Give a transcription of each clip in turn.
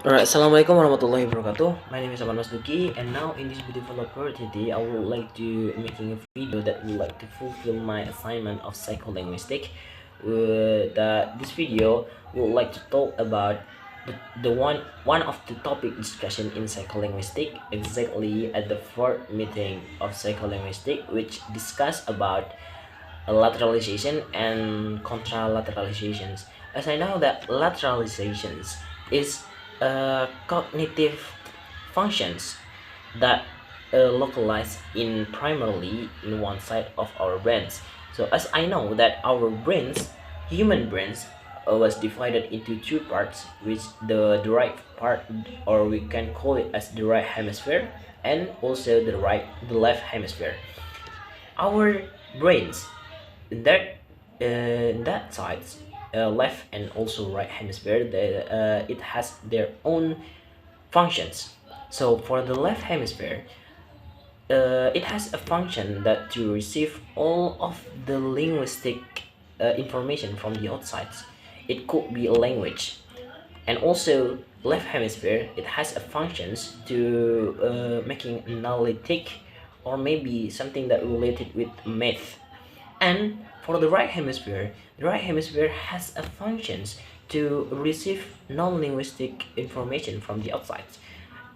Alright, Assalamualaikum warahmatullahi wabarakatuh. My name is Ach Masduqi, and now in this beautiful opportunity, I would like to making a video that would like to fulfill my assignment of psycholinguistic. That this video would like to talk about the one of the topic discussion in psycholinguistic, exactly at the fourth meeting of psycholinguistic, which discuss about lateralization and contralateralizations. As I know that lateralizations is cognitive functions that localize in primarily in one side of our brains. So as I know that our brains, human brains, was divided into two parts, which the right part, or we can call it as the right hemisphere, and also the left hemisphere. Our brains in that sides, left and also right hemisphere, it has their own functions. So for the left hemisphere, it has a function that to receive all of the linguistic information from the outsides. It could be a language, and also left hemisphere, it has a functions to making analytic, or maybe something that related with math. And for the right hemisphere has a functions to receive non-linguistic information from the outside.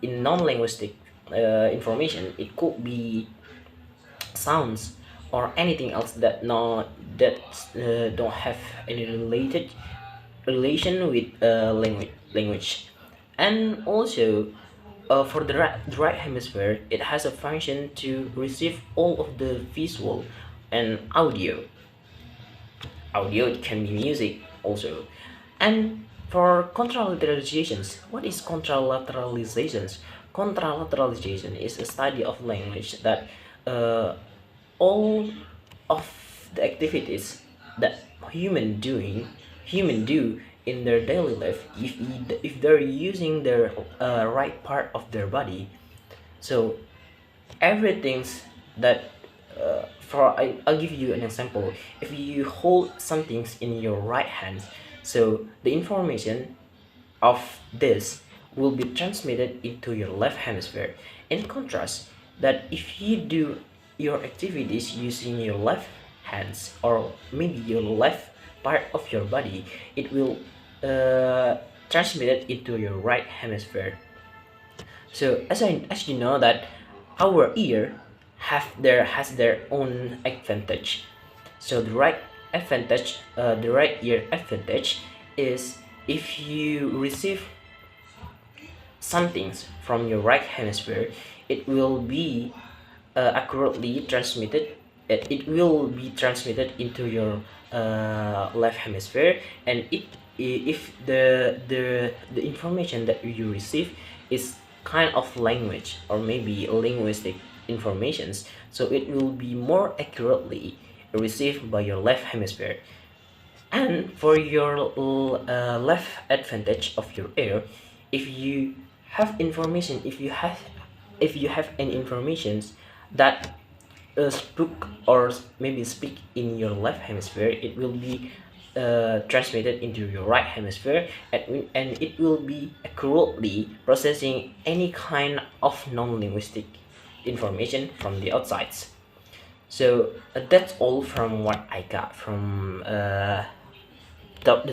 In non-linguistic information, it could be sounds or anything else that don't have any relation with language. And also for the right hemisphere, it has a function to receive all of the visual and audio. It can be music also. And for contralateralizations, what is contralateralizations? Contralateralization is a study of language that all of the activities that human do in their daily life, if they're using their right part of their body. So everything's that I'll give you an example. If you hold some things in your right hand, so the information of this will be transmitted into your left hemisphere. In contrast, that if you do your activities using your left hands, or maybe your left part of your body, it will transmit it into your right hemisphere. So as you know that our ear has their own advantage. So the right ear advantage is if you receive some things from your right hemisphere, it will be accurately transmitted. It will be transmitted into your left hemisphere, and if the information that you receive is kind of language or maybe linguistic informations, so it will be more accurately received by your left hemisphere. And for your left advantage of your ear, if you have information, if you have any informations that spook or maybe speak in your left hemisphere, it will be transmitted into your right hemisphere, and it will be accurately processing any kind of non-linguistic information from the outsides. So that's all from what I got from the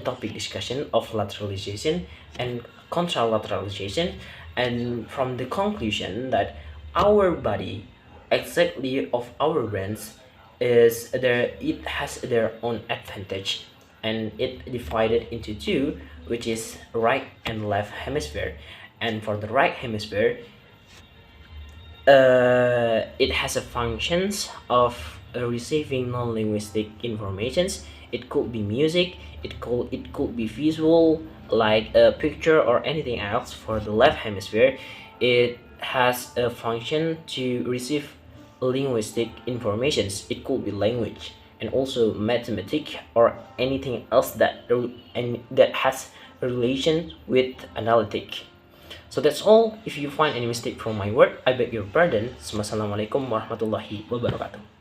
topic discussion of lateralization and contralateralization, and from the conclusion that our body, exactly of our brains, is there, it has their own advantage, and it divided into two, which is right and left hemisphere. And for the right hemisphere, it has a functions of receiving non-linguistic informations. It could be music, it could be visual, like a picture or anything else. For the left hemisphere, it has a function to receive linguistic informations. It could be language and also mathematics or anything else that has a relation with analytic. So that's all. If you find any mistake from my work, I beg your pardon. Wassalamualaikum warahmatullahi wabarakatuh.